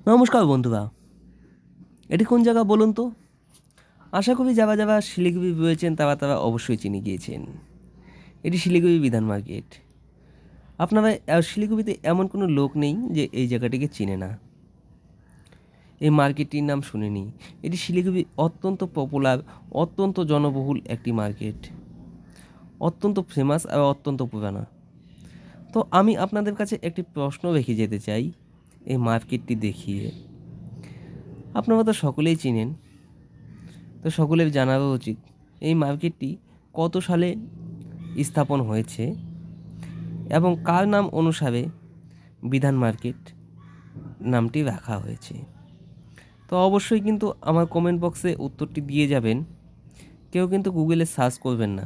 নমস্কার বন্ধুরা, এটি কোন জায়গা বলুন তো? আশা করি যারা যারা শিলিগুড়ি রয়েছেন তারা তারা অবশ্যই চিনে গিয়েছেন। এটি শিলিগুড়ি বিধান মার্কেট। আপনারা শিলিগুড়িতে এমন কোনো লোক নেই যে এই জায়গাটিকে চিনে না, এই মার্কেটটির নাম শুনেনি। এটি শিলিগুড়ির অত্যন্ত পপুলার, অত্যন্ত জনবহুল একটি মার্কেট, অত্যন্ত ফেমাস আর অত্যন্ত পুরানা। তো আমি আপনাদের কাছে একটি প্রশ্ন রেখে যেতে চাই এই মার্কেটটি দেখিয়ে। আপনারা তো সকলেই চিনেন, তো সকলের জানাও উচিত এই মার্কেটটি কত সালে স্থাপন হয়েছে এবং কার নাম অনুসারে বিধান মার্কেট নামটি রাখা হয়েছে। তো অবশ্যই কিন্তু আমার কমেন্ট বক্সে উত্তরটি দিয়ে যাবেন, কেউ কিন্তু গুগলে সার্চ করবেন না।